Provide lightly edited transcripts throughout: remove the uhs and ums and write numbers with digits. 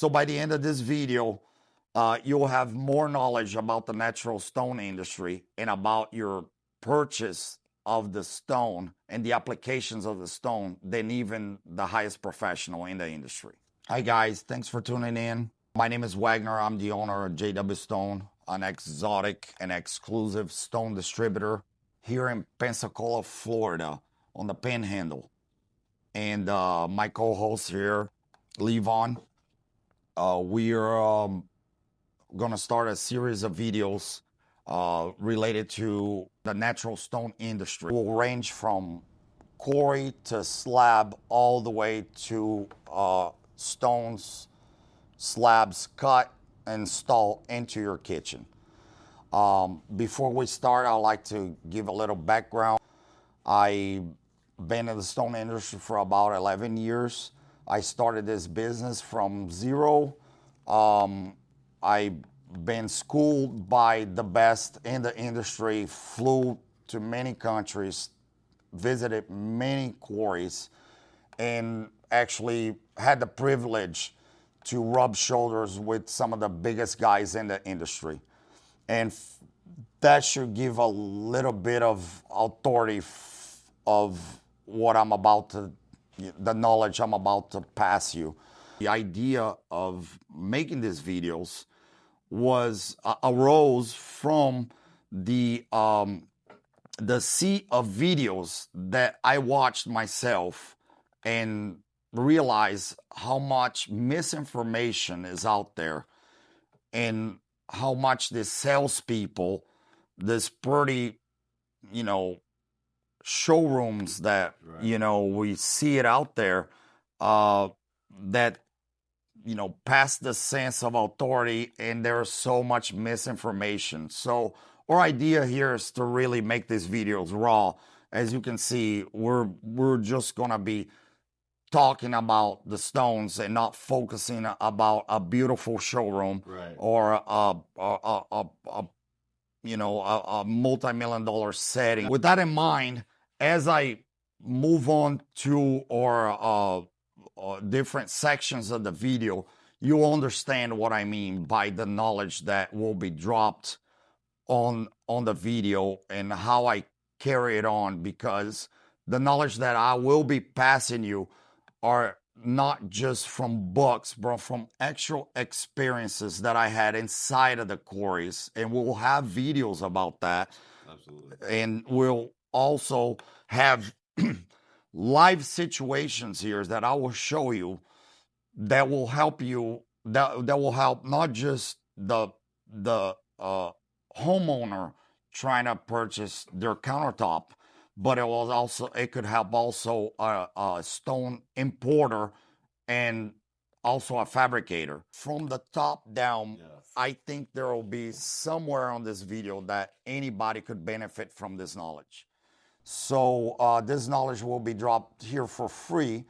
So by the end of this video, you'll have more knowledge about the natural stone industry and about your purchase of the stone and the applications of the stone than even the highest professional in the industry. Hi guys, thanks for tuning in. My name is Wagner. I'm the owner of JW Stone, an exotic and exclusive stone distributor here in Pensacola, Florida, on the Panhandle. And my co-host here, Levon, we're going to start a series of videos related to the natural stone industry. It will range from quarry to slab all the way to stones, slabs cut and installed into your kitchen. Before we start, I'd like to give a little background. I've been in the stone industry for about 11 years. I started this business from zero. I've been schooled by the best in the industry, flew to many countries, visited many quarries, and actually had the privilege to rub shoulders with some of the biggest guys in the industry. And that should give a little bit of authority of what I'm about to, the knowledge I'm about to pass you. The idea of making these videos arose from the sea of videos that I watched myself and realized how much misinformation is out there and how much the salespeople, this pretty, showrooms that, we see it out there, that, pass the sense of authority, and there's so much misinformation. So our idea here is to really make these videos raw. As you can see, we're just gonna be talking about the stones and not focusing about a beautiful showroom, right, or a multi-million-dollar setting. With that in mind, as I move on to our different sections of the video, you'll understand what I mean by the knowledge that will be dropped on the video and how I carry it on, because the knowledge that I will be passing you are not just from books, but from actual experiences that I had inside of the quarries. And we'll have videos about that. absolutely. And we'll also have live situations here that I will show you that will help you, that will help not just the homeowner trying to purchase their countertop, but it could help also a stone importer and also a fabricator. From the top down, Yes. I think there will be somewhere on this video that anybody could benefit from this knowledge. So this knowledge will be dropped here for free,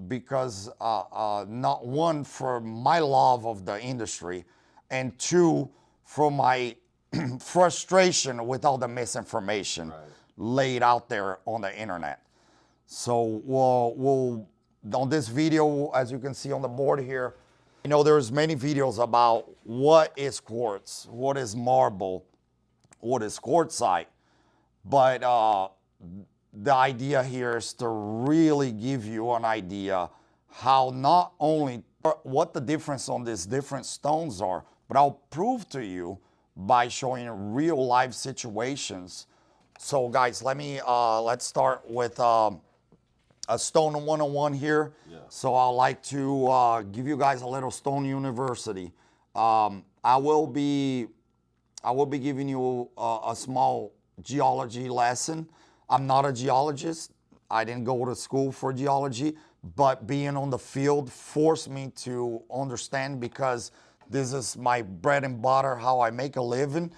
because not one, for my love of the industry, and two, for my frustration with all the misinformation laid out there on the internet. So we'll on this video, as you can see on the board here, there's many videos about what is quartz, what is marble, what is quartzite. But the idea here is to really give you an idea how not only what the difference on these different stones are, but I'll prove to you by showing real life situations. So guys, let's start with a stone 101 here. Yeah. So I'd like to give you guys a little stone university. I will be giving you a small geology lesson. I'm not a geologist. I didn't go to school for geology, but being on the field forced me to understand, because this is my bread and butter, how I make a living.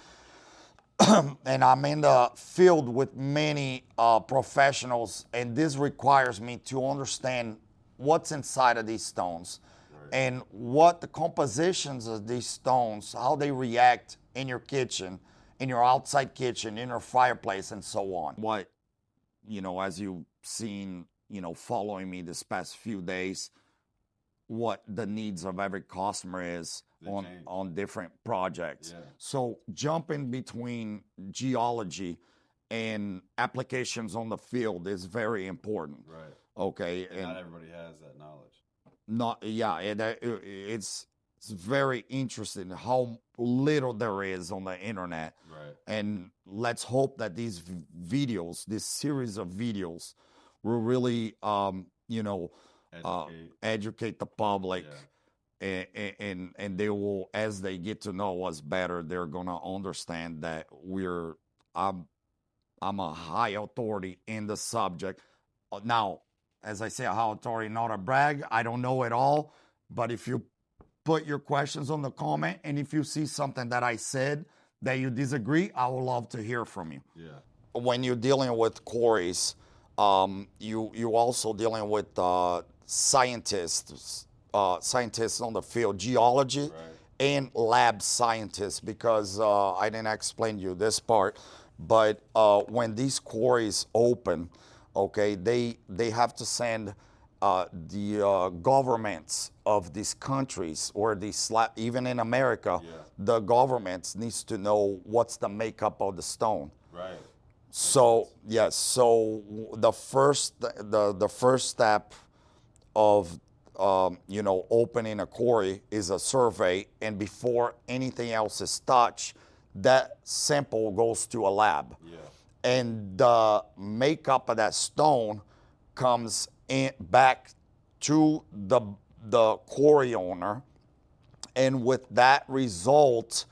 And I'm in the field with many professionals, and this requires me to understand what's inside of these stones, and what the compositions of these stones, how they react in your kitchen, in your outside kitchen, in your fireplace, and so on. What, as you've seen, following me this past few days, what the needs of every customer is on different projects. Yeah. So jumping between geology and applications on the field is very important. Right. Okay. And not everybody has that knowledge. It's very interesting how little there is on the internet. Right. And let's hope that these videos, this series of videos, will really, educate the public. Yeah. And they will, as they get to know us better, they're gonna understand that I'm a high authority in the subject. Now, as I say, a high authority, not a brag. I don't know it all, but if you put your questions on the comment, and if you see something that I said that you disagree, I would love to hear from you. Yeah. When you're dealing with quarries, you also dealing with scientists on the field, geology, Right. and lab scientists. Because I didn't explain to you this part, but when these quarries open, okay, they have to send the governments of these countries or even in America, Yeah. the governments needs to know what's the makeup of the stone. Right. So yes, so the first step of opening a quarry is a survey, and before anything else is touched, that sample goes to a lab. Yeah. And the makeup of that stone comes in back to the quarry owner, and with that result,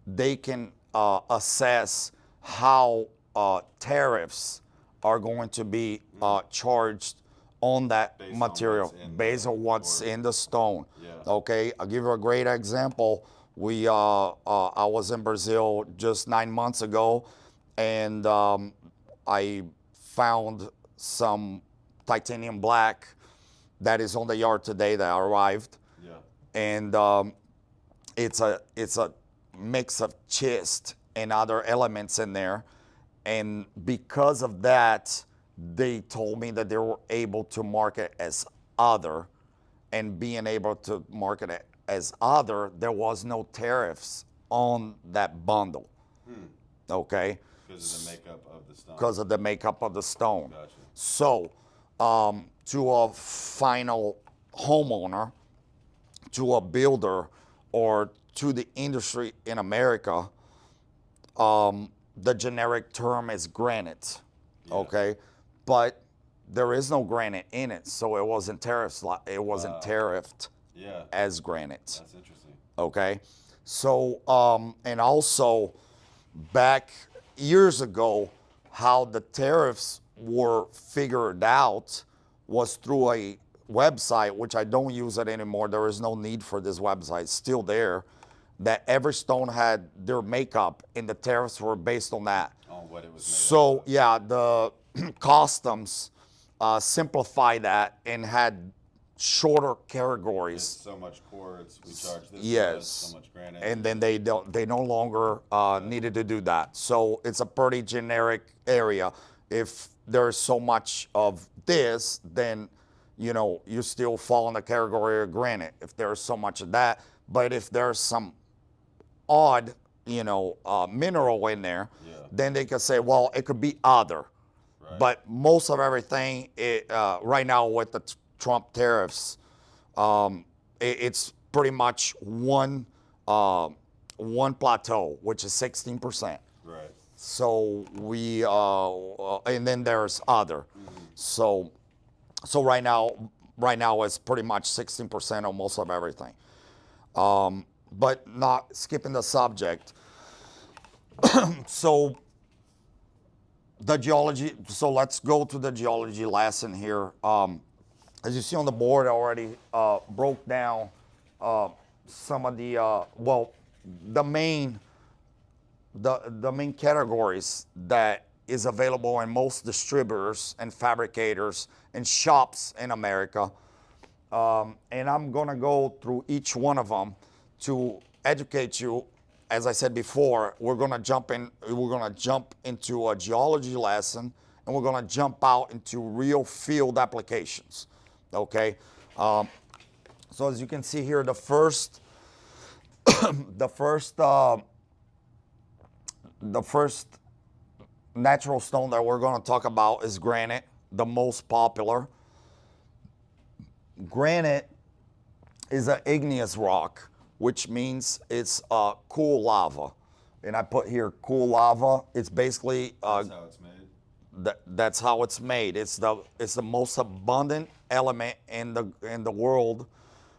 they can assess how tariffs are going to be charged on that material based on what's in the stone. Yeah. Okay, I'll give you a great example. I was in Brazil just 9 months ago, and I found some titanium black that is on the yard today that arrived. Yeah. And it's a mix of schist and other elements in there, and because of that, they told me that they were able to market as other, and being able to market it as other, there was no tariffs on that bundle. Okay. Because of the makeup of the stone. Because of the makeup of the stone. Gotcha. So, to a final homeowner, to a builder, or to the industry in America, the generic term is granite. Yeah. Okay, but there is no granite in it, so it wasn't tariffed. It wasn't tariffed Yeah. as granite. That's interesting. Okay, so and also back years ago, how the tariffs were figured out was through a website, which I don't use it anymore. There is no need for this website. It's still there. That every stone had their makeup, and the tariffs were based on that. On what it was made So of. yeah, the customs simplified that and had shorter It's categories. so much quartz, we charge this Yes. much, so much granite. And then they no longer needed to do that. So it's a pretty generic area. If there's so much of this, then you still fall in the category of granite. If there's so much of that, but if there's some odd mineral in there, Yeah. then they could say, well, it could be other. Right. But most of everything right now with the Trump tariffs, it's pretty much one plateau, which is 16%. Right. So and then there's other. So right now it's pretty much 16% on most of everything. But not skipping the subject. So the geology. So let's go to the geology lesson here. As you see on the board, I already broke down some of the the main categories that is available in most distributors and fabricators and shops in America. And I'm gonna go through each one of them to educate you. As I said before, we're gonna jump into a geology lesson, and we're gonna jump out into real field applications. Okay. So as you can see here, the first natural stone that we're going to talk about is granite, the most popular. Granite is an igneous rock, which means it's cool lava. And I put here cool lava. It's basically That's how it's made. that's how it's made. It's the most abundant element in the world,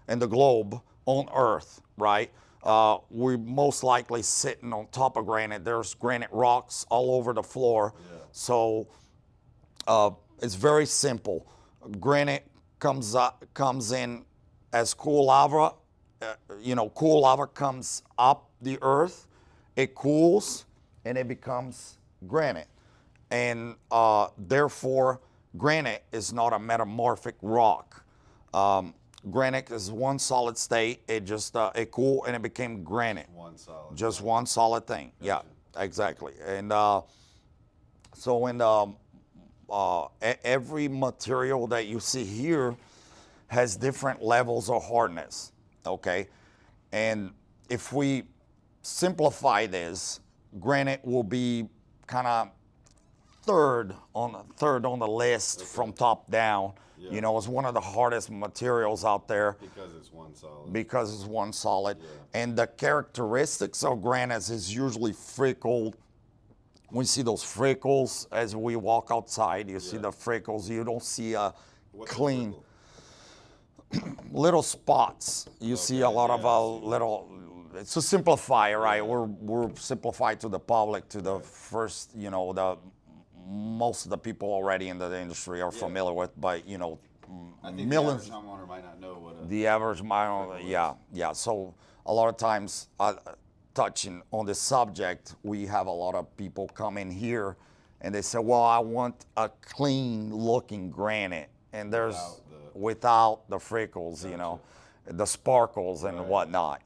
in the globe, on Earth, right? We're most likely sitting on top of granite. There's granite rocks all over the floor. Yeah. So it's very simple. Granite comes in as cool lava. Cool lava comes up the earth, it cools, and it becomes granite. And therefore, granite is not a metamorphic rock. Granite is one solid state. It cooled and it became granite. One solid. Just one solid thing. Gotcha. Yeah, exactly. And so when every material that you see here has different levels of hardness, okay? And if we simplify this, granite will be kind of third on the list from top down. Yeah. You know, it's one of the hardest materials out there Because it's one solid. because it's one solid. Yeah. And the characteristics of granite is usually freckled. We see those freckles as we walk outside. You see Yeah. the freckles. You don't see a What's a clean freckle? little spots. You see a Okay, lot yeah, of I see. little. It's to simplify, right? Yeah. We're simplified to the public, to the first, the most of the people already in the industry are Yeah. familiar with, but I think millions. the average homeowner might not know what a The average mile, freckle is. yeah. So a lot of times, touching on this subject, we have a lot of people come in here, and they say, "Well, I want a clean-looking granite," and there's without the freckles, the sparkles and Right. whatnot,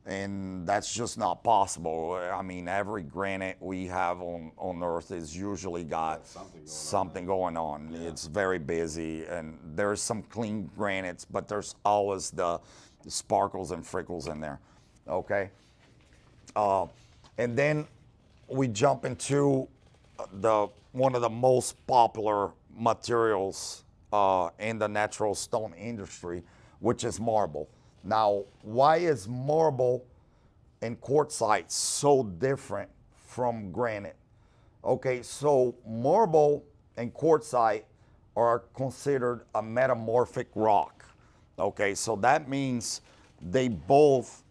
and that's just not possible. I mean, every granite we have on Earth is usually got something going on. Yeah. It's very busy, and there's some clean granites, but there's always the sparkles and freckles in there. Okay, and then we jump into one of the most popular materials in the natural stone industry, which is marble. Now, why is marble and quartzite so different from granite? Okay, so marble and quartzite are considered a metamorphic rock. Okay, so that means they both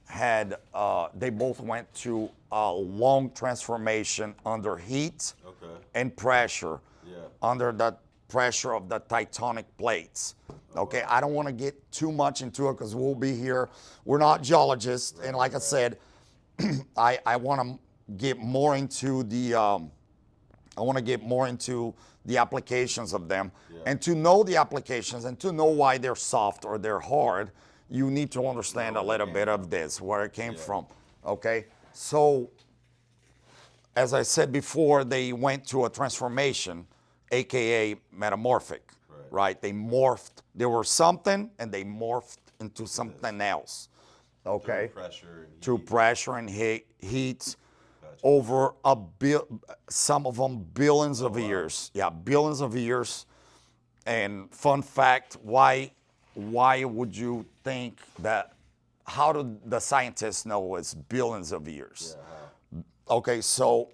went to a long transformation under heat Okay. and pressure, Yeah. under the pressure of the tectonic plates. Okay, I don't want to get too much into it because we'll be here. We're not geologists, and like I said, I want to get more into the applications of them. Yeah. And to know the applications and to know why they're soft or they're hard, you need to understand a little bit of this, where it came from. Okay, so as I said before, they went to a transformation, aka metamorphic, right? They morphed. They were something and they morphed into something else. Okay, Through pressure and heat. heat Gotcha. over some of them billions of years. Yeah, billions of years. And fun fact, why would you think that? How do the scientists know it's billions of years? Yeah. Okay, so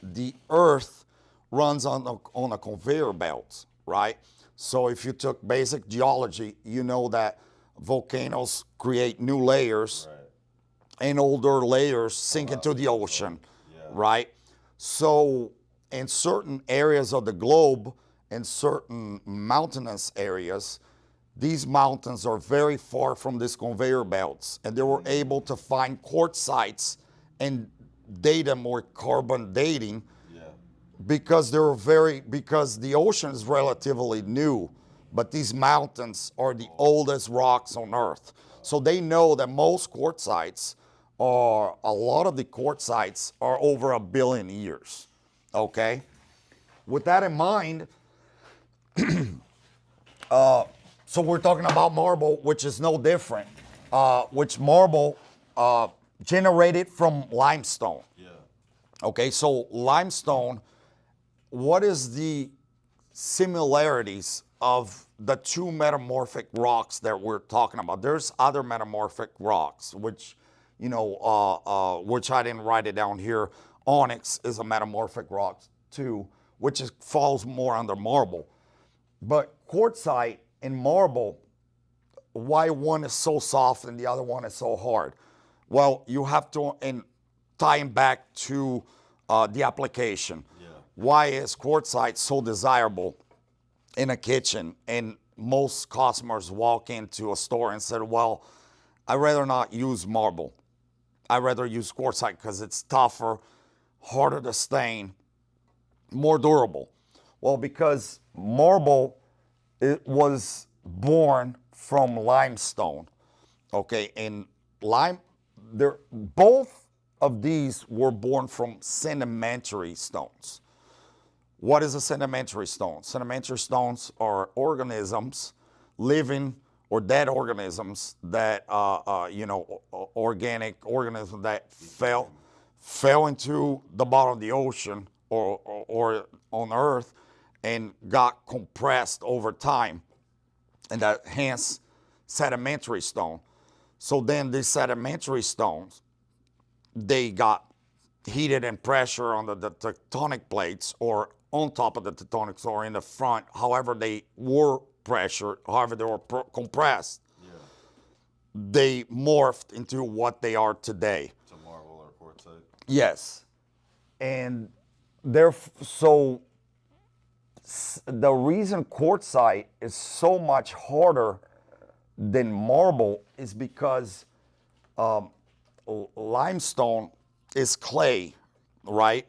the Earth runs on a conveyor belt, right? So if you took basic geology, you know that volcanoes create new layers, Right. and older layers sink into the ocean, Yeah. right? So in certain areas of the globe, in certain mountainous areas, these mountains are very far from these conveyor belts, and they were able to find quartzites and date them with carbon dating Yeah. because because the ocean is relatively new, but these mountains are the oldest rocks on Earth. So they know that most quartzites a lot of the quartzites are over 1 billion years. Okay? With that in mind, So we're talking about marble, which is no different. Which marble generated from limestone. Yeah. Okay, so limestone, what is the similarities of the two metamorphic rocks that we're talking about? There's other metamorphic rocks, which, which I didn't write it down here. Onyx is a metamorphic rock too, which falls more under marble. But quartzite and marble, why one is so soft and the other one is so hard? Well, you have to, and tying back to the application. Yeah. Why is quartzite so desirable in a kitchen? And most customers walk into a store and said, well, I'd rather not use marble. I'd rather use quartzite because it's tougher, harder to stain, more durable. Well, because marble, it was born from limestone. Okay, and both of these were born from sedimentary stones. What is a sedimentary stone? Sedimentary stones are organisms, living or dead organisms that, organic organisms that fell into the bottom of the ocean or on Earth and got compressed over time, and that hence sedimentary stone. So then these sedimentary stones, they got heated and pressure on the tectonic plates or on top of the tectonics or in the front, however they were pressured, however they were compressed. Yeah. They morphed into what they are today. To marble or quartzite. Yes. And so the reason quartzite is so much harder than marble is because limestone is clay, right?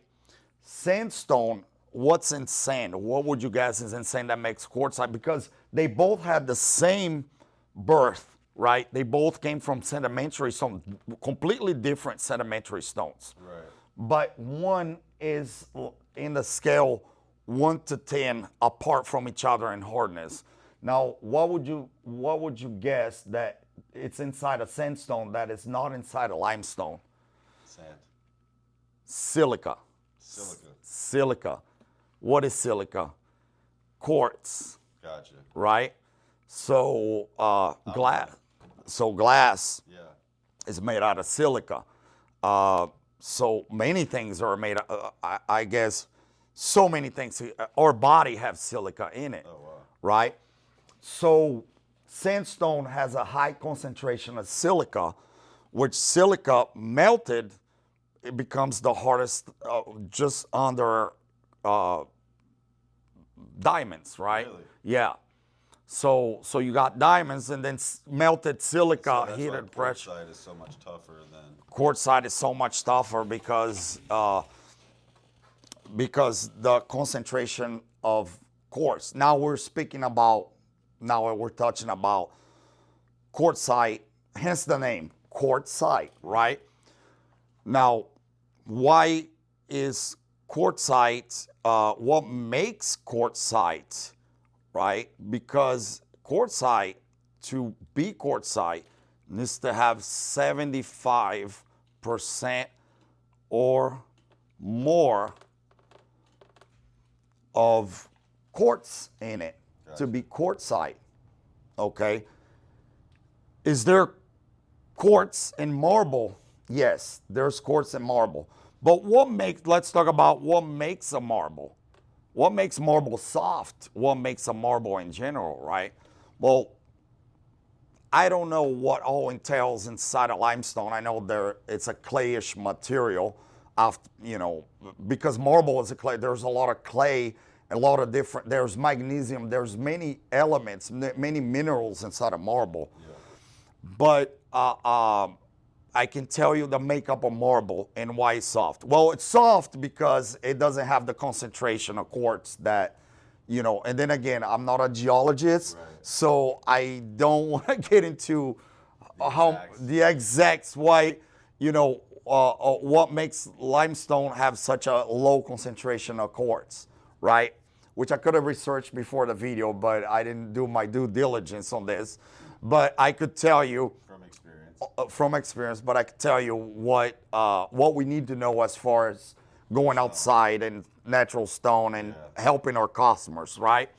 Sandstone, what's in sand? What would you guess is in sand that makes quartzite? Because they both had the same birth, right? They both came from sedimentary stones, completely different sedimentary stones. Right. But one is in the scale 1 to 10 apart from each other in hardness. Now, what would you guess that it's inside a sandstone that is not inside a limestone? Sand. Silica. Silica. What is silica? Quartz. Gotcha. Right? So glass. So glass Yeah. is made out of silica. So many things are made. I guess so many things. Our body have silica in it. Oh wow. Right? So sandstone has a high concentration of silica, which silica melted, it becomes the hardest, just under diamonds, right? Really? Yeah. So you got diamonds and then melted silica, So heated that's why pressure. quartzite is so much tougher than. Quartzite is so much tougher because the concentration of quartz. Now we're touching about quartzite, hence the name, quartzite, right? Now, why is quartzite, what makes quartzite, right? Because quartzite, to be quartzite, needs to have 75% or more of quartz in it to be quartzite. Okay. Is there quartz in marble? Yes, there's quartz in marble. But let's talk about what makes a marble. What makes marble soft? What makes a marble in general, right? Well, I don't know what all entails inside a limestone. I know it's a clayish material, because marble is a clay. There's a lot of clay, there's magnesium, there's many elements, many minerals inside of marble. Yeah. But I can tell you the makeup of marble and why it's soft. Well, it's soft because it doesn't have the concentration of quartz that, and then again, I'm not a geologist, Right. so I don't want to get into the exacts why, what makes limestone have such a low concentration of quartz, right? which I could have researched before the video, but I didn't do my due diligence on this. But I could tell you from experience, but I could tell you what we need to know as far as going outside and natural stone and helping our customers, right?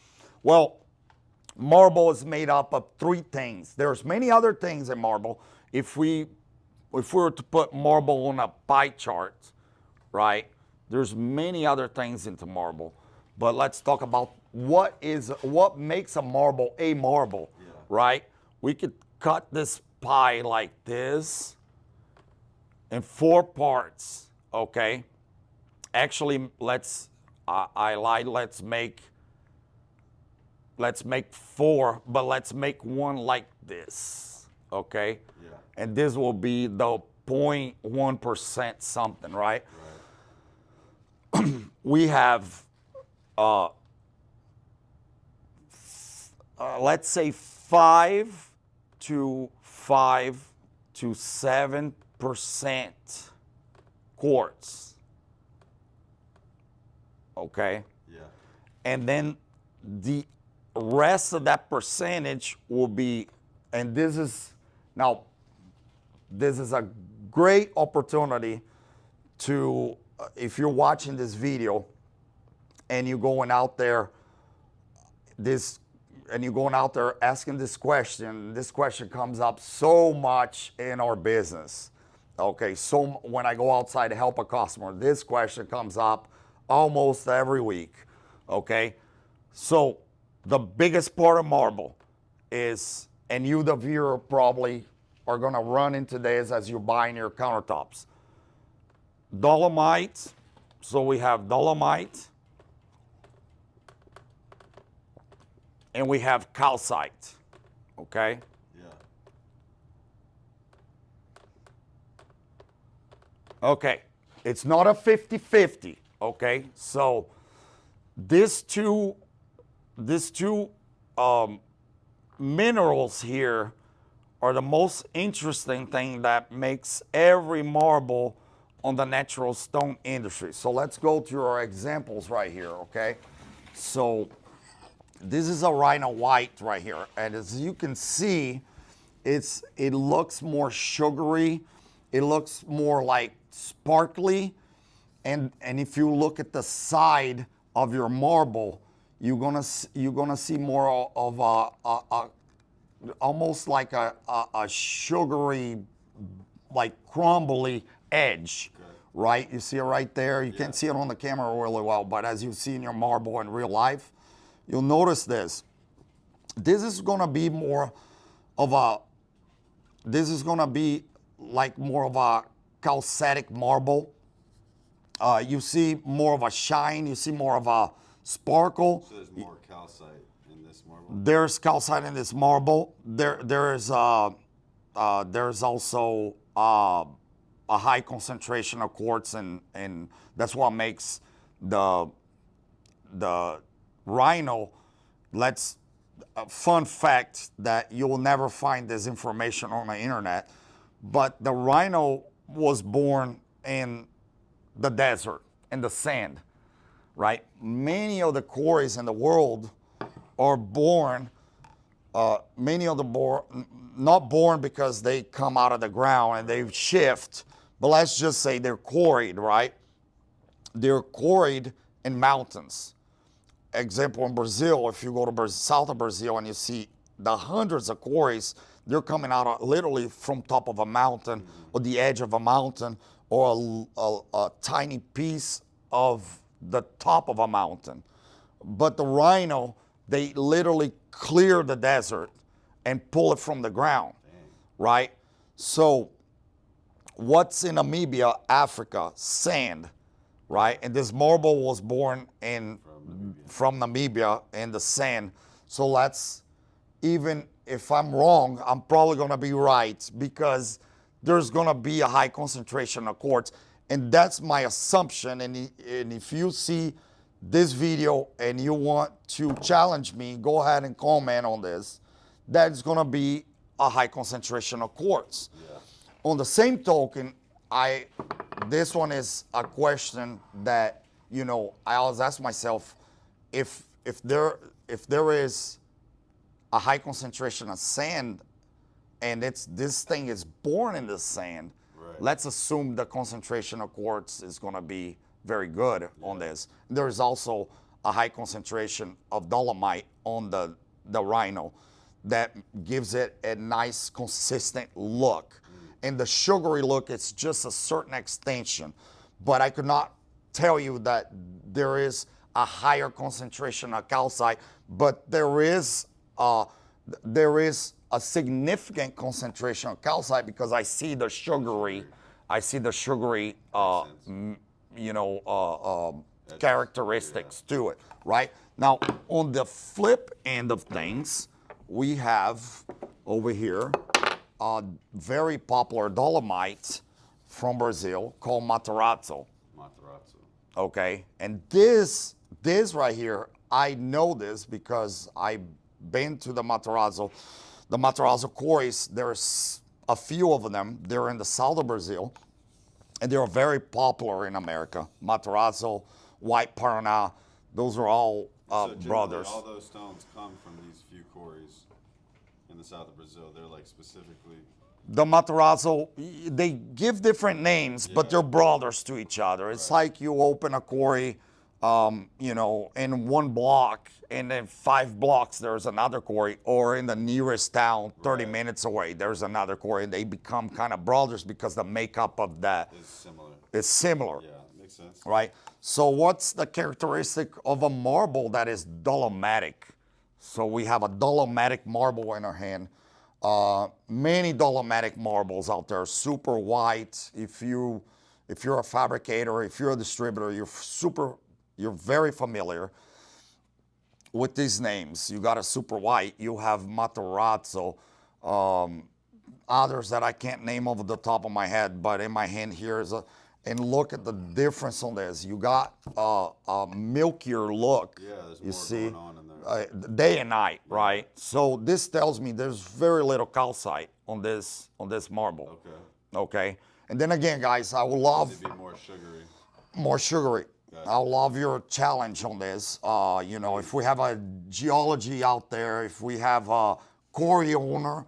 Well, marble is made up of three things. There's many other things in marble. If we were to put marble on a pie chart, right, there's many other things into marble. But let's talk about what makes a marble, right? We could cut this pie like this in 4 parts, okay? Actually, I lied, let's make 4, but let's make one like this, okay? Yeah. And this will be the 0.1% something, right? We have, let's say 5 to 7% quartz, okay? Yeah. And then the rest of that percentage will be, and this is a great opportunity to, if you're watching this video and you're going out there asking this question comes up so much in our business. Okay, so when I go outside to help a customer, this question comes up almost every week. Okay, so the biggest part of marble is, and you, the viewer, probably are going to run into this as you're buying your countertops. Dolomite. So we have dolomite, and we have calcite. Okay. Yeah. Okay. It's not a 50-50. Okay. So these two minerals here are the most interesting thing that makes every marble on the natural stone industry. So let's go through our examples right here, okay? So this is a rhino white right here, and as you can see, it looks more sugary, it looks more like sparkly, and if you look at the side of your marble, you're gonna see more of a almost like a sugary, like crumbly edge, right? You see it right there. You can't see it on the camera really well, but as you see in your marble in real life, you'll notice this. This is gonna be more of a, this is gonna be like more of a calcitic marble. You see more of a shine, you see more of a sparkle. So there's more calcite in this marble? There's calcite in this marble. There's also a high concentration of quartz, and that's what makes the rhino. Fun fact that you will never find this information on the internet, but the rhino was born in the desert, in the sand, right? Many of the quarries in the world are born, not born because they come out of the ground and they shift, but let's just say they're quarried, right? They're quarried in mountains. Example, in Brazil, if you go to south of Brazil and you see the hundreds of quarries, they're coming out literally from top of a mountain or the edge of a mountain or a tiny piece of the top of a mountain. But the rhino, they literally clear the desert and pull it from the ground, right? So what's in Namibia, Africa? Sand, right? And this marble was born from Namibia in the sand. So let's, even if I'm wrong, I'm probably gonna be right because there's gonna be a high concentration of quartz. And that's my assumption. And if you see this video and you want to challenge me, go ahead and comment on this. That's gonna be a high concentration of quartz. Yeah. On the same token, this one is a question that, I always ask myself, if there is a high concentration of sand, and this thing is born in the sand, Right. let's assume the concentration of quartz is going to be very good on this. There is also a high concentration of dolomite on the rhino that gives it a nice consistent look. And the sugary look, it's just a certain extension. But I could not tell you that there is a higher concentration of calcite, but there is a significant concentration of calcite because I see the sugary, characteristics to it, right? Now, on the flip end of things, we have over here a very popular dolomite from Brazil called Matarazzo. Matarazzo. Okay, and this right here, I know this because I've been to the Matarazzo quarries. There's a few of them. They're in the south of Brazil, and they're very popular in America. Matarazzo, White Paraná, those are all So brothers. all those stones come from these few quarries in the south of Brazil. They're like specifically. The Matarazzo, they give different names, but they're brothers to each other. It's like you open a quarry, in one block, and then 5 blocks there's another quarry, or in the nearest town, 30 minutes away, there's another quarry, and they become kind of brothers because the makeup of that Is similar. is similar. Yeah, makes sense. Right? So what's the characteristic of a marble that is dolomitic? So we have a dolomitic marble in our hand. Many dolomitic marbles out there, super white. If you're a fabricator, if you're a distributor, you're very familiar with these names. You got a super white, you have Matarazzo, others that I can't name off the top of my head, but in my hand here and look at the difference on this. You got a milkier look. Yeah, there's you more see, going on in there. day and night, right? So this tells me there's very little calcite on this marble. Okay. Okay. And then again, guys, I would love It'd be more sugary. more sugary. I love your challenge on this. If we have a geology out there, if we have a quarry owner,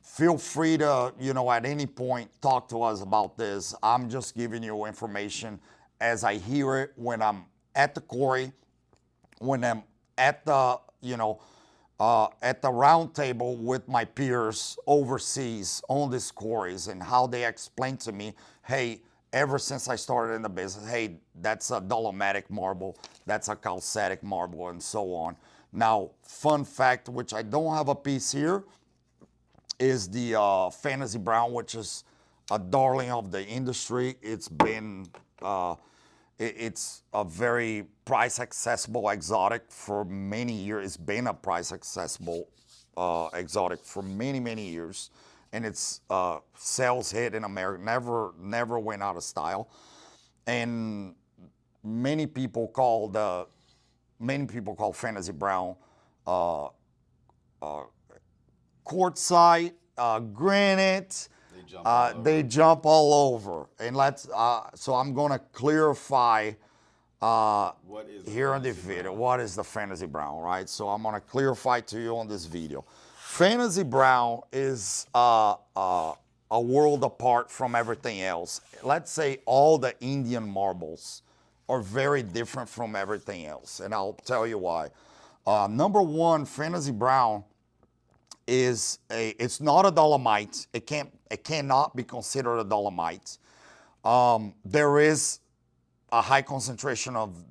feel free to, at any point talk to us about this. I'm just giving you information as I hear it when I'm at the quarry, when I'm at the, at the round table with my peers overseas on these quarries and how they explain to me, hey, ever since I started in the business, hey, that's a dolomitic marble, that's a calcitic marble, and so on. Now, fun fact, which I don't have a piece here, is the Fantasy Brown, which is a darling of the industry. It's been, it's a very price accessible exotic for many years. It's been a price accessible exotic for many, many years. And its sales hit in America, never went out of style. And many people call Fantasy Brown Quartzite, Granite. They jump all over. And so I'm gonna clarify here in the video what is the Fantasy Brown, right? So I'm gonna clarify to you on this video. Fantasy Brown is a world apart from everything else. Let's say all the Indian marbles are very different from everything else, and I'll tell you why. Number one, Fantasy Brown it's not a dolomite. It cannot be considered a dolomite. There is a high concentration of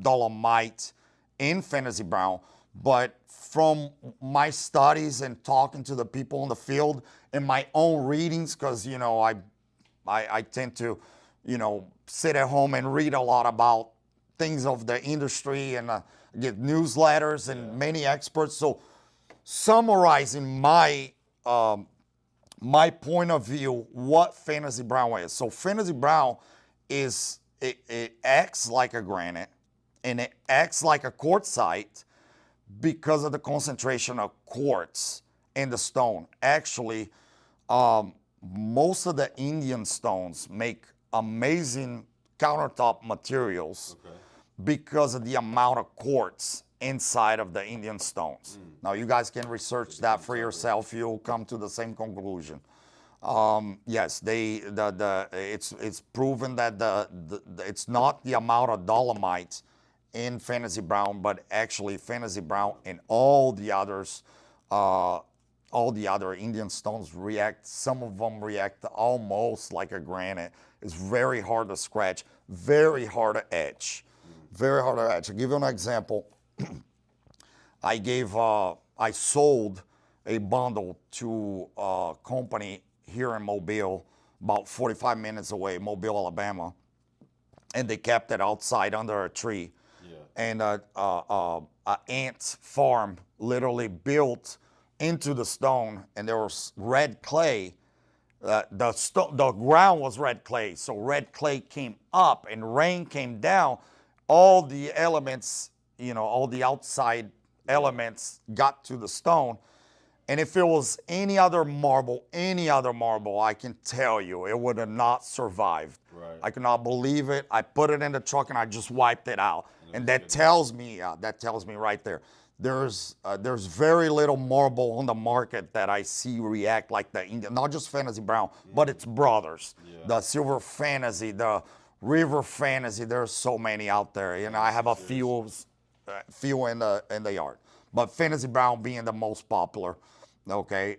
dolomite in Fantasy Brown, but from my studies and talking to the people in the field and my own readings, because I tend to sit at home and read a lot about things of the industry and get newsletters and many experts. So summarizing my point of view, what Fantasy Brown is. So Fantasy Brown is it acts like a granite and it acts like a quartzite because of the concentration of quartz in the stone. Actually, most of the Indian stones make amazing countertop materials because of the amount of quartz inside of the Indian stones. Now you guys can research that for yourself. You'll come to the same conclusion. Yes, it's proven that it's not the amount of dolomite in Fantasy Brown, but actually Fantasy Brown and all the other Indian stones react. Some of them react almost like a granite. It's very hard to scratch, very hard to etch, very hard to etch. I'll give you an example. I sold a bundle to a company here in Mobile, about 45 minutes away, Mobile, Alabama, and they kept it outside under a tree. Yeah. And an ant farm literally built into the stone, and there was red clay. The ground was red clay, so red clay came up and rain came down. All the elements, all the outside elements got to the stone. And if it was any other marble, I can tell you, it would have not survived. Right. I cannot believe it. I put it in the truck and I just wiped it out. And that tells me right there. There's very little marble on the market that I see react like the Indian, not just Fantasy Brown, but its brothers. Yeah. The Silver Fantasy, the River Fantasy. There's so many out there. I have a few in the yard, but Fantasy Brown being the most popular. Okay,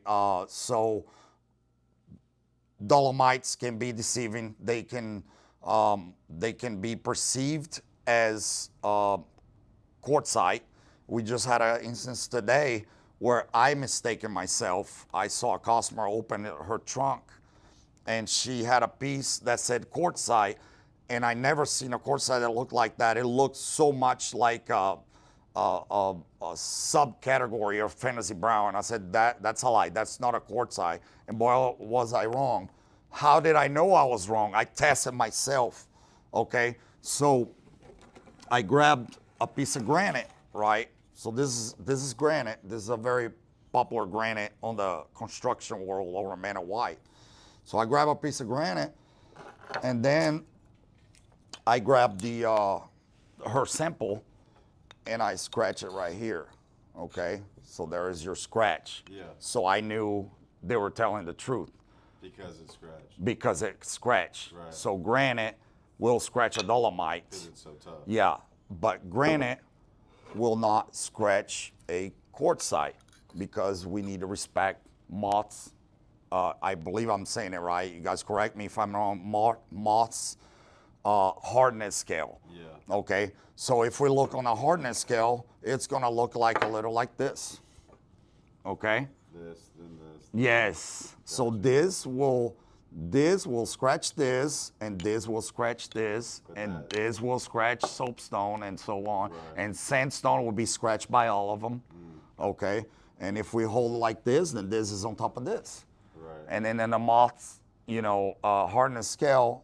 so dolomites can be deceiving. They can be perceived as quartzite. We just had an instance today where I mistaken myself. I saw a customer open her trunk, and she had a piece that said quartzite, and I never seen a quartzite that looked like that. It looked so much like a subcategory of Fantasy Brown. I said, that's a lie. That's not a quartzite. And boy, was I wrong. How did I know I was wrong? I tested myself. Okay, so I grabbed a piece of granite, right? So this is granite. This is a very popular granite on the construction world over Man of White. So I grab a piece of granite, and then I grab her sample, and I scratch it right here. Okay, so there is your scratch. Yeah. So I knew they were telling the truth. Because it's scratched. Because it scratched. Right. So granite will scratch a dolomite. Because it's so tough. Yeah, but granite will not scratch a quartzite because we need to respect moths. I believe I'm saying it right. You guys correct me if I'm wrong. Moths hardness scale. Yeah. Okay, so if we look on a hardness scale, it's gonna look like a little like this. Okay. This, then this. Yes. Gotcha. So this will scratch this, and this will scratch this, and this will scratch soapstone, and so on. Right. And sandstone will be scratched by all of them. Okay. And if we hold it like this, then this is on top of this. Right. And then in the moths, hardness scale,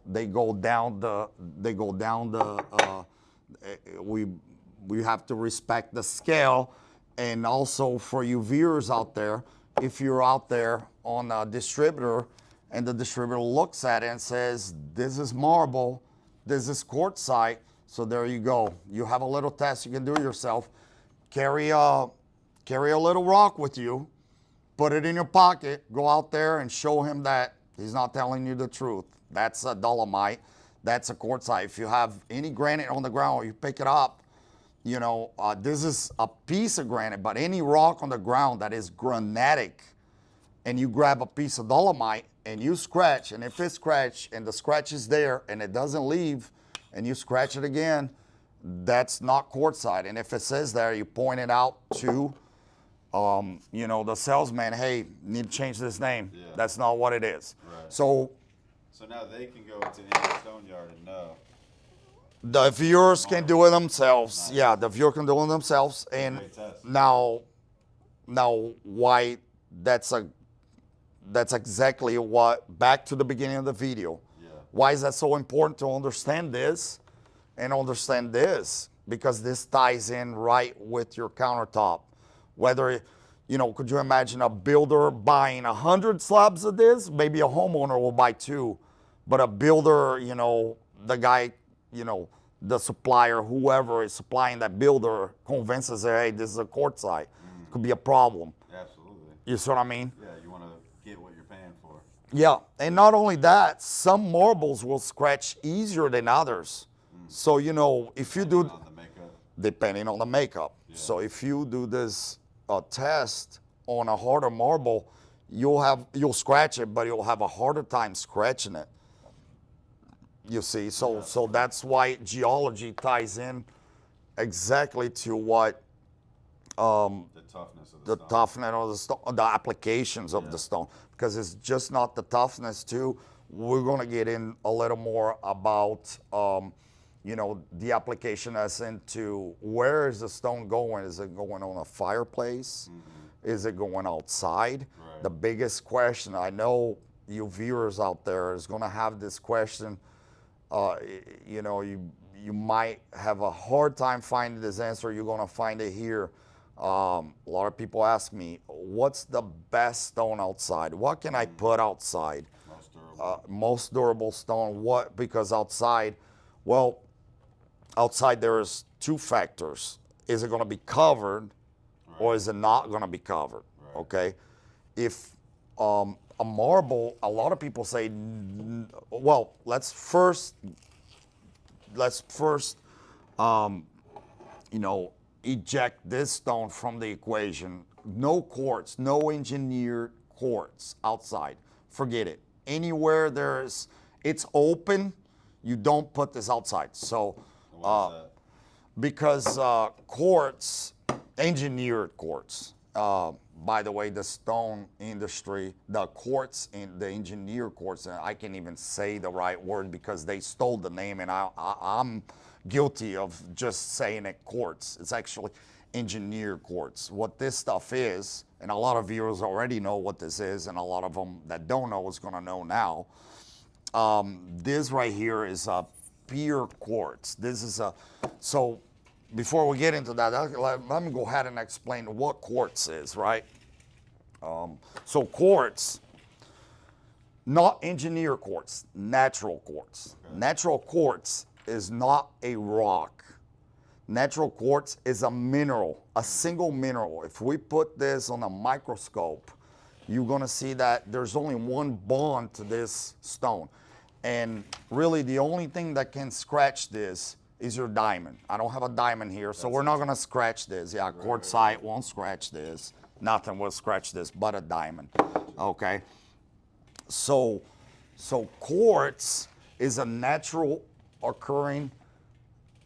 we have to respect the scale. And also for you viewers out there, if you're out there on a distributor and the distributor looks at it and says, this is marble, this is quartzite, so there you go. You have a little test you can do yourself. Carry a little rock with you, put it in your pocket, go out there and show him that he's not telling you the truth. That's a dolomite, that's a quartzite. If you have any granite on the ground, you pick it up, this is a piece of granite, but any rock on the ground that is granitic, and you grab a piece of dolomite and you scratch, and if it's scratched and the scratch is there and it doesn't leave, and you scratch it again, that's not quartzite. And if it says there, you point it out to, the salesman, hey, need to change this name. Yeah. That's not what it is. Right. So now they can go to any stone yard and know. The viewers can do it themselves. Nice. Yeah, the viewer can do it themselves. And now why that's exactly what, back to the beginning of the video. Yeah. Why is that so important to understand this and understand this? Because this ties in right with your countertop. Whether, could you imagine a builder buying 100 slabs of this? Maybe a homeowner will buy 2. But a builder, the guy, the supplier, whoever is supplying that builder, convinces her, hey, this is a quartzite. It could be a problem. Absolutely. You see what I mean? Yeah, you want to get what you're paying for. Yeah, and not only that, some marbles will scratch easier than others. So, you know, if you do, Depending on the makeup. depending on the makeup. Yeah. So if you do this test on a harder marble, you'll scratch it, but you'll have a harder time scratching it. You see, so that's why geology ties in exactly to what The toughness of the the stone. toughness of the stone, the applications of the stone, because it's just not the toughness too. We're gonna get in a little more about, you know, the application as into where is the stone going? Is it going on a fireplace? Is it going outside? Right. The biggest question, I know you viewers out there is gonna have this question. You know, you might have a hard time finding this answer. You're gonna find it here. A lot of people ask me, what's the best stone outside? What can I put outside? Most durable. Most durable stone. What? Because outside, well, outside there's two factors. Is it going to be covered, or is it not going to be covered? Right. Okay. If a marble, a lot of people say, well, let's first, you know, eject this stone from the equation. No quartz, no engineered quartz outside. Forget it. Anywhere it's open, you don't put this outside. So, Why is that? because quartz, engineered quartz, by the way, the stone industry, the quartz, in the engineered quartz, and I can't even say the right word because they stole the name, and I'm guilty of just saying it quartz. It's actually engineered quartz. What this stuff is, and a lot of viewers already know what this is, and a lot of them that don't know is going to know now. This right here is a pure quartz. This is so before we get into that, let me go ahead and explain what quartz is, right? So quartz, not engineered quartz, natural quartz. Okay. Natural quartz is not a rock. Natural quartz is a mineral, a single mineral. If we put this on a microscope, you're gonna see that there's only one bond to this stone. And really the only thing that can scratch this is your diamond. I don't have a diamond here, so we're not gonna scratch this. Yeah, quartzite won't scratch this. Nothing will scratch this but a diamond, okay? So quartz is a natural occurring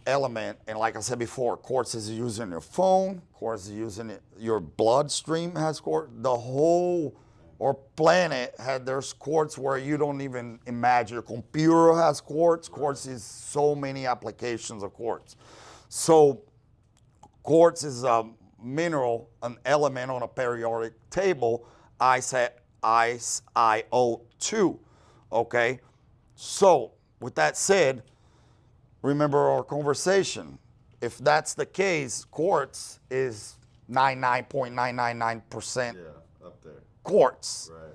element, and like I said before, quartz is used in your phone, quartz is used in your bloodstream has quartz. The whole planet there's quartz where you don't even imagine. Your computer has quartz. Quartz is so many applications of quartz. So quartz is a mineral, an element on a periodic table. I said ISIO2. Okay, so with that said, remember our conversation. If that's the case, quartz is 99.999% Up there. quartz, Right.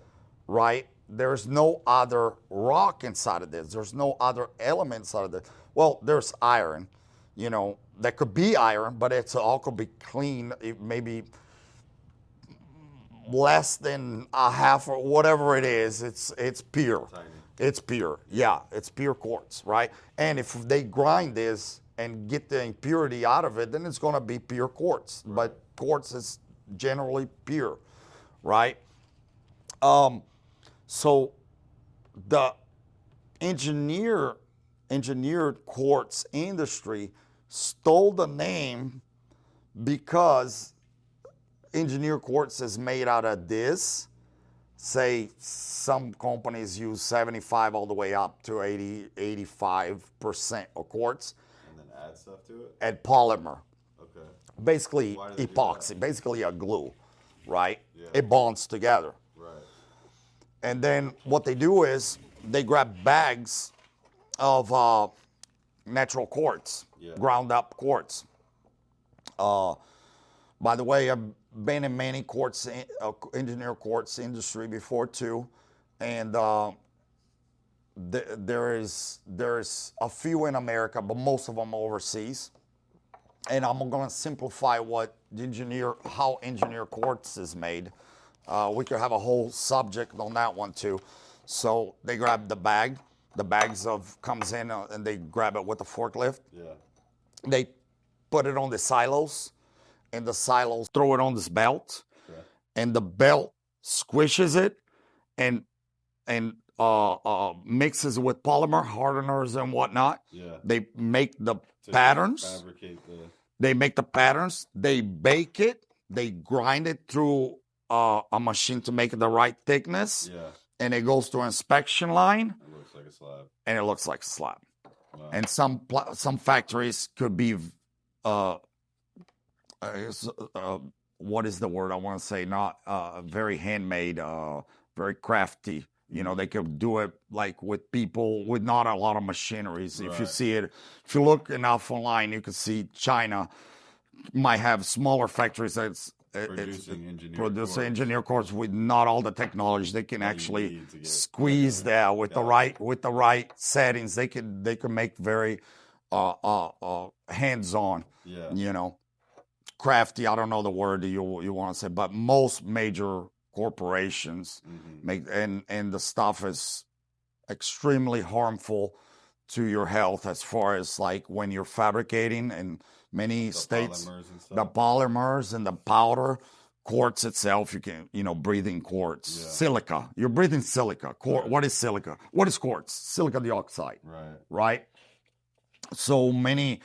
right? There's no other rock inside of this. There's no other element inside of this. Well, there's iron, you know, that could be iron, but it's all could be clean. It maybe less than a half or whatever it is. It's pure. Tiny. It's pure. Yeah, it's pure quartz, right? And if they grind this and get the impurity out of it, then it's going to be pure quartz. Right. But quartz is generally pure, right? So the engineered quartz industry stole the name because engineered quartz is made out of this. Say some companies use 75 all the way up to 85% of quartz. And then add stuff to it? And polymer. Okay. Basically Why do they do epoxy, that? basically a glue, right? Yeah. It bonds together. Right. And then what they do is they grab bags of natural quartz, ground up quartz. By the way, I've been in many quartz, engineer quartz industry before too. And there's a few in America, but most of them overseas. And I'm going to simplify how engineer quartz is made. We could have a whole subject on that one too. So they grab the bag. The bags comes in and they grab it with a forklift. Yeah. They put it on the silos, and the silos throw it on this belt, Okay. and the belt squishes it and mixes with polymer hardeners and whatnot. Yeah. They make the To patterns. fabricate the. They make the patterns. They bake it. They grind it through a machine to make it the right thickness. Yeah. And it goes to an inspection line. It looks like a slab. And it looks like a slab. Wow. And some factories could be, what is the word I want to say? Not very handmade, very crafty. You know, they could do it like with people with not a lot of machineries. Right. If you see it, if you look enough online, you can see China might have smaller factories that's producing engineer quartz with not all the technology. They can That you actually need to get squeeze better. that with the right settings. They can make very hands-on. Yeah. You know, crafty. I don't know the word you want to say, but most major corporations make, and the stuff is extremely harmful to your health as far as like when you're fabricating in many states, the polymers and the powder. Quartz itself, you can, breathing quartz. Yeah. Silica, you're breathing silica. Right. What is silica? What is quartz? Silica dioxide. Right? So many,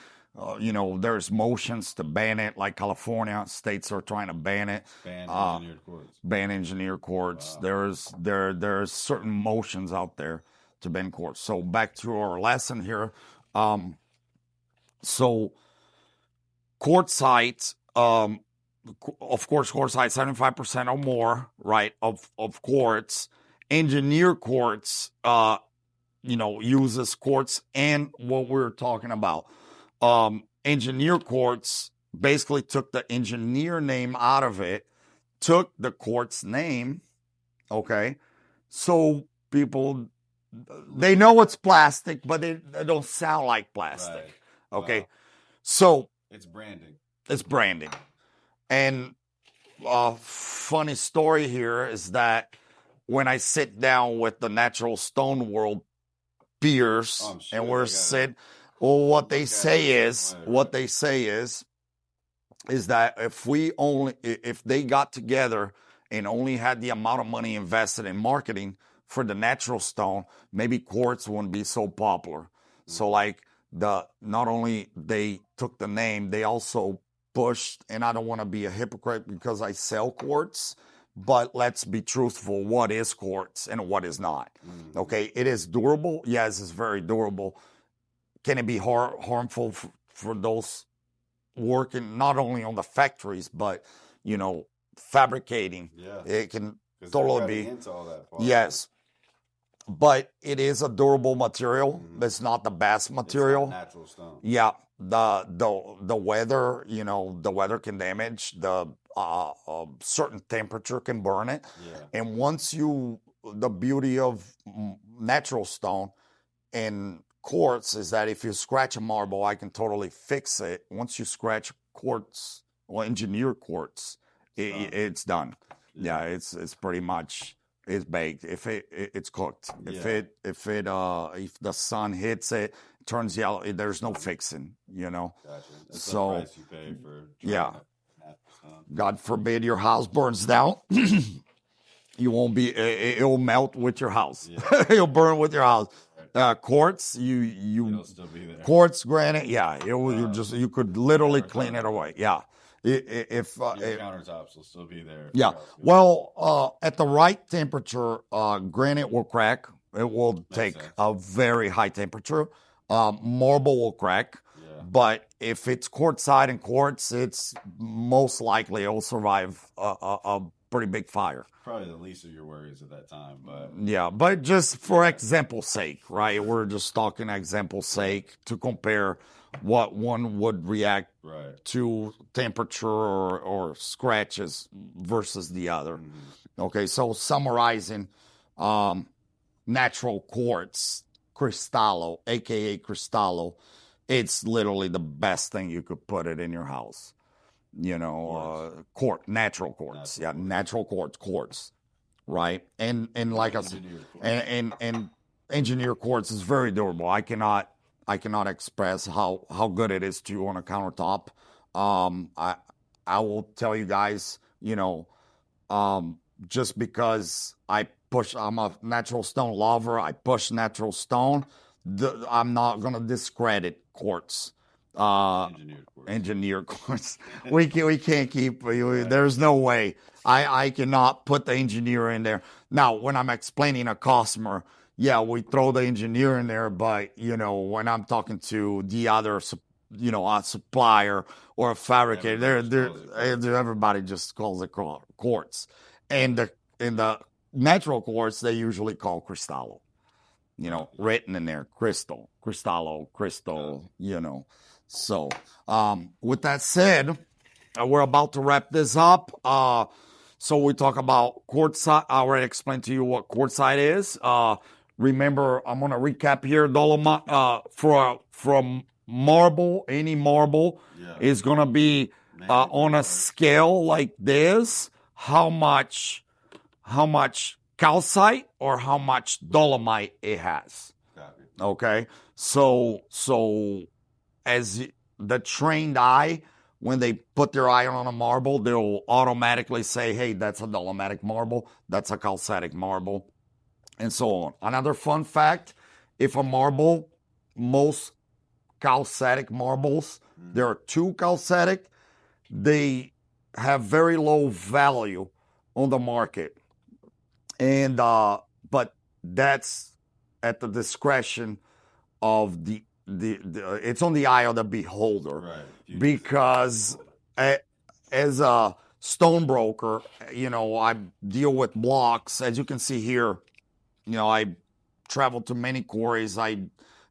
there's motions to ban it, like California states are trying to ban it. Ban engineered quartz. Wow. There's certain motions out there to ban quartz. So back to our lesson here. So quartzite, of course, quartzite 75% or more, right, of quartz. Engineered quartz, uses quartz and what we're talking about. Engineer quartz basically took the engineer name out of it, took the quartz name, okay? So people, they know it's plastic, but they don't sound like plastic, right. okay? Wow. So it's branding. And funny story here is that when I sit down with the natural stone world peers, sure and we're what they say is that if they got together and only had the amount of money invested in marketing for the natural stone, maybe quartz wouldn't be so popular. So like not only they took the name, they also pushed, and I don't want to be a hypocrite because I sell quartz, but let's be truthful. What is quartz and what is not? Okay, it is durable. Yes, it's very durable. Can it be harmful for those working not only on the factories, but, fabricating? Yeah. It can totally be. Into all that part. Yes. But it is a durable material. It's not the best material. It's not natural stone. Yeah. The weather, the weather can damage, the certain temperature can burn it. Yeah. And the beauty of natural stone and quartz is that if you scratch a marble, I can totally fix it. Once you scratch quartz or engineered quartz, it's done. Yeah, it's pretty much, it's baked. If it's cooked. Yeah. If the sun hits it, turns yellow, there's no fixing, Gotcha. That's so the price you pay for God forbid your house burns down. You won't be, it'll melt with your house. Yeah. It'll burn with your house. Quartz, it'll still be there. Quartz, granite, yeah. You could literally clean it away. Yeah. If your countertops will still be there. Yeah. Well, at the right temperature, granite will crack. It will take a very high temperature. Marble will crack. Yeah. But if it's quartzite and quartz, it's most likely it will survive a pretty big fire. Probably the least of your worries at that time, but yeah, but just for example's sake, right? We're just talking example's sake to compare what one would react to temperature or scratches versus the other. Okay, so summarizing, natural quartz, Cristallo, aka Cristallo, it's literally the best thing you could put it in your house. You know, natural quartz, natural quartz, right? And like I said, and engineered quartz is very durable. I cannot express how good it is to you on a countertop. I will tell you guys, just because I'm a natural stone lover, I push natural stone. I'm not gonna discredit quartz. Engineered quartz. We can't keep. There's no way. I cannot put the engineer in there. Now, when I'm explaining a customer, yeah, we throw the engineer in there. But when I'm talking to the other, a supplier or a fabricator, everybody just calls it quartz, and the natural quartz they usually call cristallo. Written in there, cristallo. So, with that said, we're about to wrap this up. So we talk about quartzite. I already explained to you what quartzite is. Remember, I'm gonna recap here. Dolomite, from marble, any marble is gonna be on a scale like this. How much calcite or how much dolomite it has. Okay, so as the trained eye, when they put their eye on a marble, they'll automatically say, hey, that's a dolomitic marble, that's a calcitic marble, and so on. Another fun fact, if a marble, most calcitic marbles, there are two calcitic, they have very low value on the market. And but that's at the discretion of the it's on the eye of the beholder, right? Because as a stone broker, I deal with blocks. As you can see here, I traveled to many quarries. I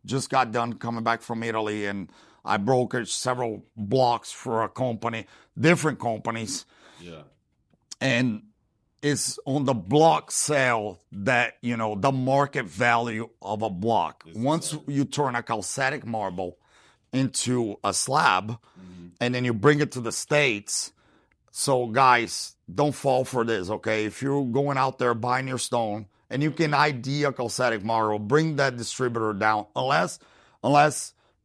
just got done coming back from Italy, and I brokered several blocks for a company, different companies. Yeah. And it's on the block sale that, the market value of a block. Once you turn a calcitic marble into a slab, and then you bring it to the States. So guys, don't fall for this, okay? If you're going out there buying your stone and you can ID a calcitic marble, bring that distributor down, unless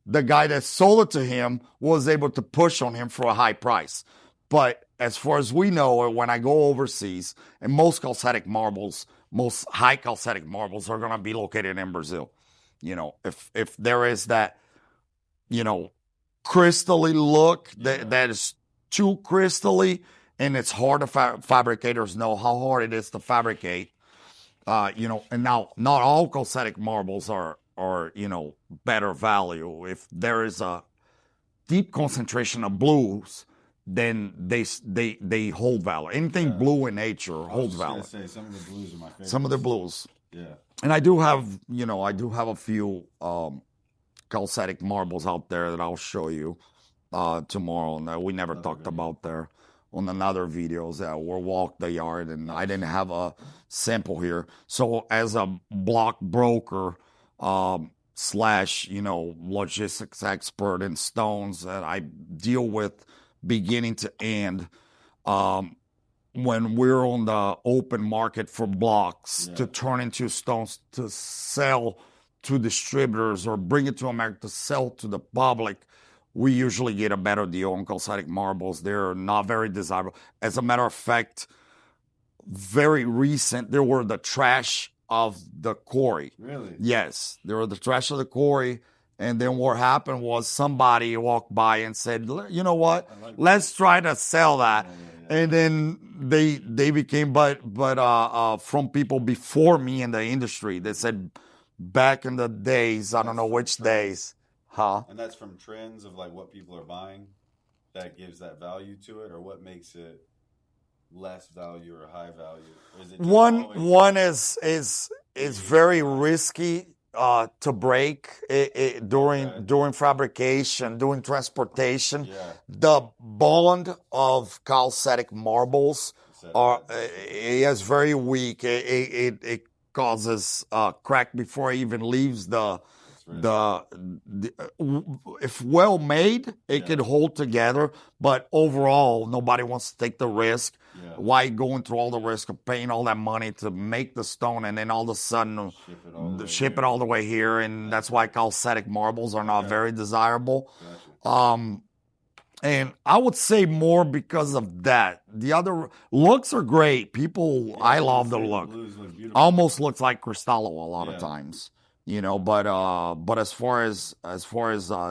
the guy that sold it to him was able to push on him for a high price. But as far as we know, when I go overseas, and most high calcitic marbles are going to be located in Brazil. If there is that, crystally look that is too crystally, and it's hard to fabricators know how hard it is to fabricate. And now not all calcitic marbles are better value. If there is a deep concentration of blues, then they hold value. Anything blue in nature holds value. Say, some of the blues are my favorite. Some of the blues. Yeah. And I do have a few calcitic marbles out there that I'll show you tomorrow. And we never talked about there on another videos. We'll walk the yard, and I didn't have a sample here. So as a block broker, slash, logistics expert in stones that I deal with beginning to end, when we're on the open market for blocks to turn into stones to sell to distributors or bring it to America to sell to the public, we usually get a better deal on calcitic marbles. They're not very desirable. As a matter of fact, very recent, there were the trash of the quarry. Really? Yes, there were the trash of the quarry. And then what happened was somebody walked by and said, you know what, let's try to sell that. And then they became, but from people before me in the industry, they said back in the days, I don't know which days. Huh? And that's from trends of like what people are buying that gives that value to it, or what makes it less value or high value? Or is it one is very risky to break during fabrication, during transportation. Yeah. The bond of calcitic marbles is very weak. It causes crack before it even leaves if well made, it can hold together, but overall, nobody wants to take the risk. Yeah. Why going through all the risk of paying all that money to make the stone and then all of a sudden ship it all the way here? And that's why calcitic marbles are not very desirable. Gotcha. And I would say more because of that. The other looks are great. People, I love the look. Blues look beautiful. Almost looks like Cristallo a lot of times, you know. But as far as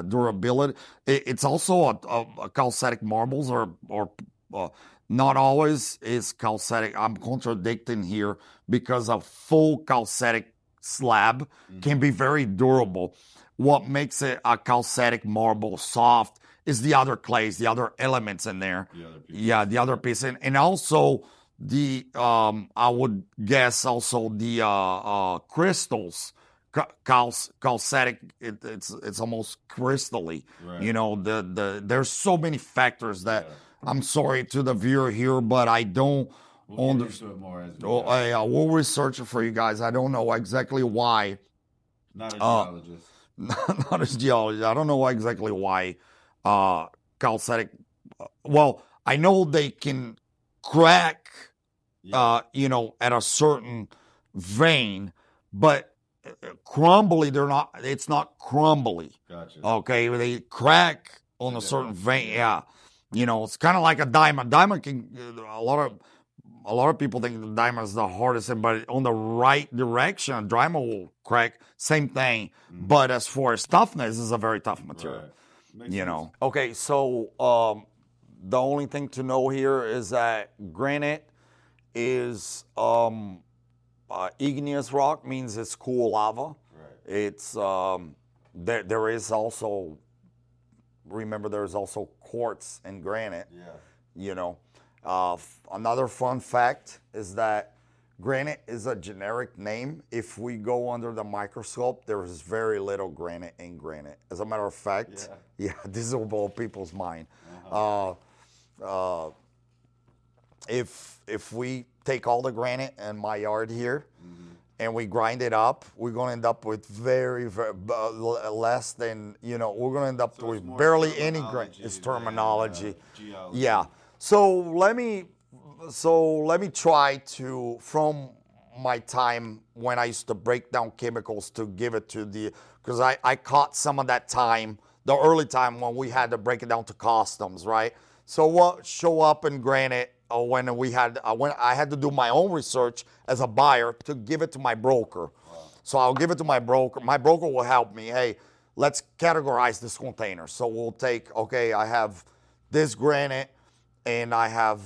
durability, it's also a calcitic marbles or not always is calcitic. I'm contradicting here because a full calcitic slab can be very durable. What makes it a calcitic marble soft is the other clays, the other elements in there. The other piece. And also the I would guess also the crystals, calcitic. It's almost crystally. Right. You know, there's so many factors that I'm sorry to the viewer here, but I don't. We'll get into it more as we go. We'll research it for you guys. I don't know exactly why. Not a geologist. Not as geologist. I don't know exactly why calcitic. Well, I know they can crack, you know, at a certain vein, but crumbly, they're not. It's not crumbly. Gotcha. Okay, they crack on a certain vein. Yeah, you know, it's kind of like a diamond. Diamond can a lot of people think the diamond is the hardest, but on the right direction, a diamond will crack. Same thing. But as far as toughness, it's a very tough material. Right. You know. Okay, so the only thing to know here is that granite is igneous rock, means it's cool lava. Right. It's there is also, remember, there's also quartz and granite. Yeah. You know. Another fun fact is that granite is a generic name. If we go under the microscope, there is very little granite in granite. As a matter of fact, this will blow people's mind. If we take all the granite in my yard here and we grind it up, we're going to end up with very less than, you know, we're going to end up with barely any granite. It's terminology. Yeah. So let me try to, from my time when I used to break down chemicals to give it to because I caught some of that time, the early time when we had to break it down to customs, right? So what show up in granite when I had to do my own research as a buyer to give it to my broker. So I'll give it to my broker. My broker will help me. Hey, let's categorize this container. So we'll take, okay, I have this granite, and I have,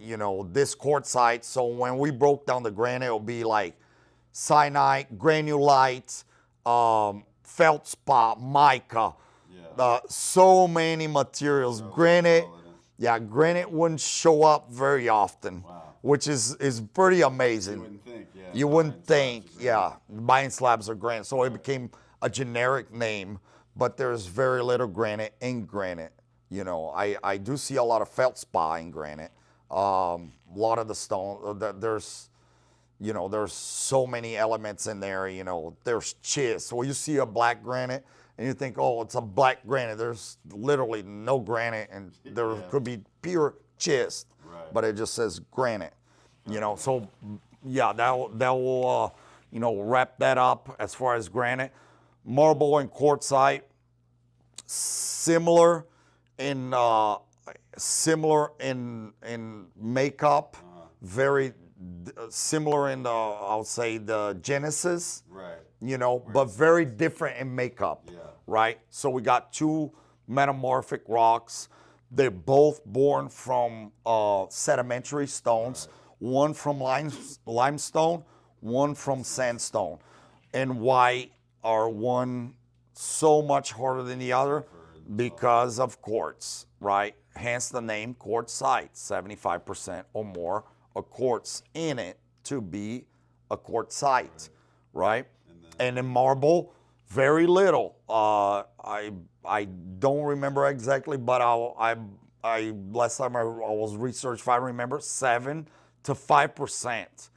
you know, this quartzite. So when we broke down the granite, it'll be like cyanite, granulite, feldspar, mica. So many materials. Granite, granite wouldn't show up very often, which is pretty amazing. You wouldn't think, You wouldn't think, buying slabs are granite. So it became a generic name, but there's very little granite in granite. You know, I do see a lot of feldspar in granite. A lot of the stone, there's so many elements in there. You know, there's schist. So you see a black granite and you think, oh, it's a black granite. There's literally no granite, and there could be pure schist, but it just says granite. You know, so that will you know, wrap that up as far as granite. Marble and quartzite, similar in makeup, very similar in the, I'll say, the genesis, you know, but very different in makeup, right? So we got two metamorphic rocks. They're both born from sedimentary stones, one from limestone, one from sandstone. And why are one so much harder than the other? Because of quartz, right? Hence the name quartzite, 75% or more of quartz in it to be a quartzite, right? And in marble, very little. I don't remember exactly, but last time I was researched, if I remember, 7 to 5%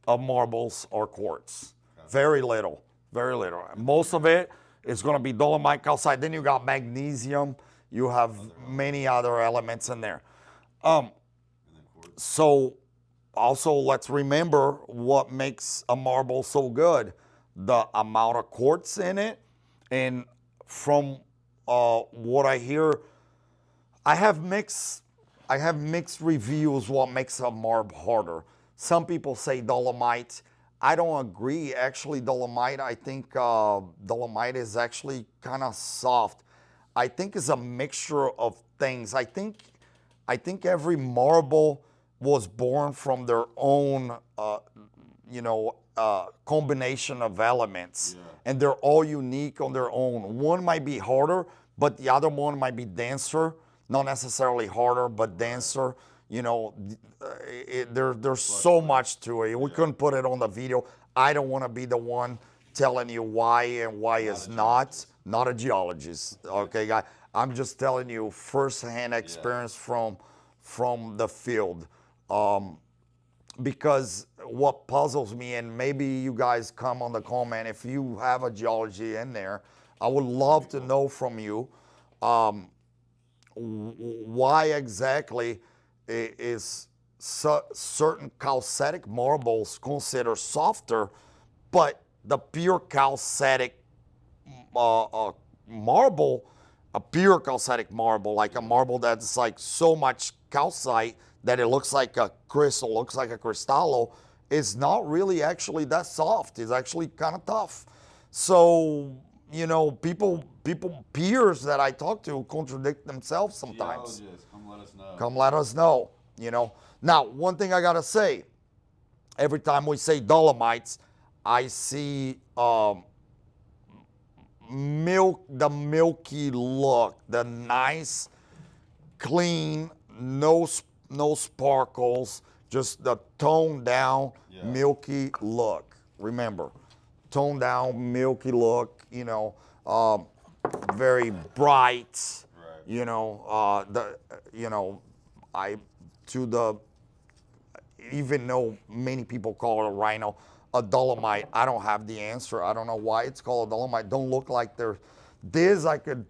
of marbles are quartz. Very little, very little. Most of it is going to be dolomite, calcite. Then you got magnesium. You have many other elements in there. So also let's remember what makes a marble so good: the amount of quartz in it. And from what I hear, I have mixed reviews what makes a marble harder. Some people say dolomite. I don't agree. Actually, dolomite, I think dolomite is actually kind of soft. I think it's a mixture of things. I think every marble was born from their own, combination of elements, and they're all unique on their own. One might be harder, but the other one might be denser. Not necessarily harder, but denser. There's so much to it. We couldn't put it on the video. I don't want to be the one telling you why and why it's not. Not a geologist, okay, guy. I'm just telling you firsthand experience from the field. Because what puzzles me, and maybe you guys come on the comment if you have a geology in there, I would love to know from you why exactly is certain calcitic marbles considered softer, but the pure calcitic marble, a pure calcitic marble, like a marble that's like so much calcite that it looks like a crystal, looks like a cristallo, is not really actually that soft. It's actually kind of tough. So, peers that I talk to contradict themselves sometimes. Geologists, come let us know. Come let us know, Now, one thing I gotta say, every time we say dolomites, I see the milky look, the nice, clean, no sparkles, just the toned down, milky look. Remember, toned down, milky look, very bright, even though many people call it a rhino, a dolomite, I don't have the answer. I don't know why it's called a dolomite. Don't look like this. I could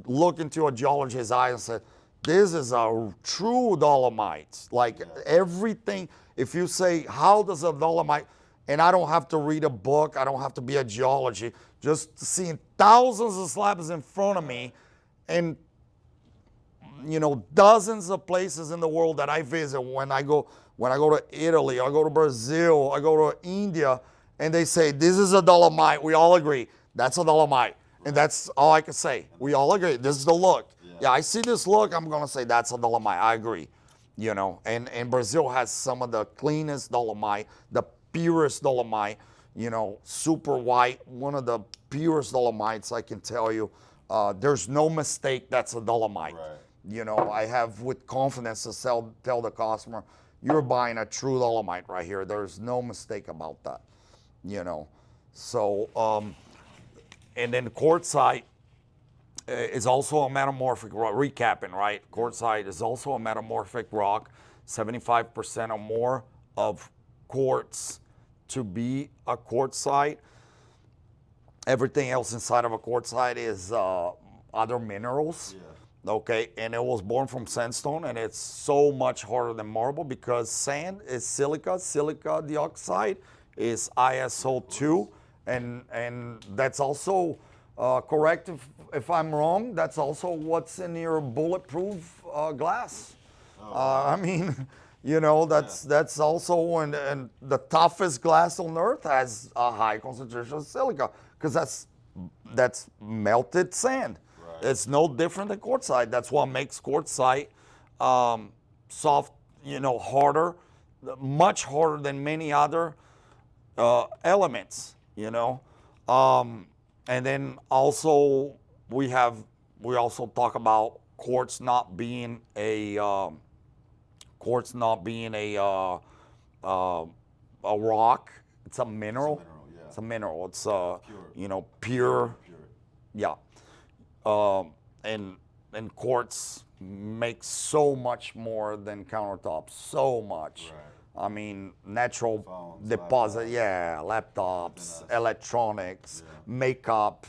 look into a geologist's eye and say, this is a true dolomite. Like everything, if you say, how does a dolomite, and I don't have to read a book, I don't have to be a geologist, just seeing thousands of slabs in front of me, and dozens of places in the world that I visit. When I go to Italy, I go to Brazil, I go to India, and they say, this is a dolomite. We all agree, that's a dolomite. And that's all I can say. We all agree, this is the look. Yeah, I see this look, I'm going to say that's a dolomite. I agree. And Brazil has some of the cleanest dolomite, the purest dolomite, super white, one of the purest dolomites, I can tell you. There's no mistake that's a dolomite. Right. I have with confidence to tell the customer, you're buying a true dolomite right here. There's no mistake about that. So, and then quartzite is also a metamorphic rock. Recapping, right? Quartzite is also a metamorphic rock. 75% or more of quartz to be a quartzite. Everything else inside of a quartzite is other minerals. Okay, and it was born from sandstone, and it's so much harder than marble because sand is silica. Silica dioxide is ISO2, and that's also correct if I'm wrong. That's also what's in your bulletproof glass. I mean, that's also, and the toughest glass on earth has a high concentration of silica because that's melted sand. It's no different than quartzite. That's what makes quartzite soft, harder, much harder than many other elements, And then also we also talk about quartz not being a rock. It's a mineral. It's a mineral. It's pure. Yeah. And quartz makes so much more than countertops. So much. I mean, natural Phones, deposit, laptops. yeah, laptops, Within us. electronics, Yeah. makeup,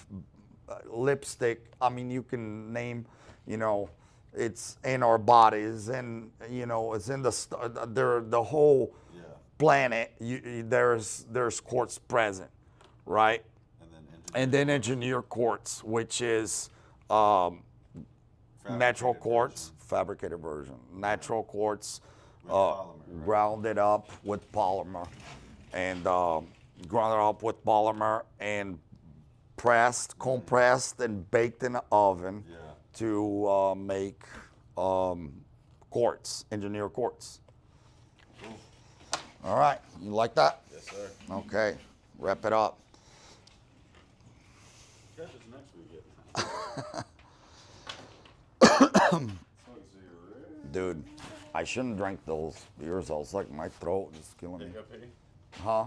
lipstick. I mean, you can name, you know, it's in our bodies, and you know, it's in the whole Yeah. planet. There's quartz present, right? And then And engineered then quartz. engineer quartz, which is natural Fabricated quartz, version fabricated version, natural quartz, with polymer, right? grounded up with polymer, and grounded up with polymer and pressed, compressed, and baked in the oven Yeah. to make quartz, engineer quartz. All right, you like that? Yes, sir. Okay, wrap it up. Catch us next week. So you're ready? Dude, I shouldn't drink those beers. I was like, my throat is killing me. Hiccupy? Huh?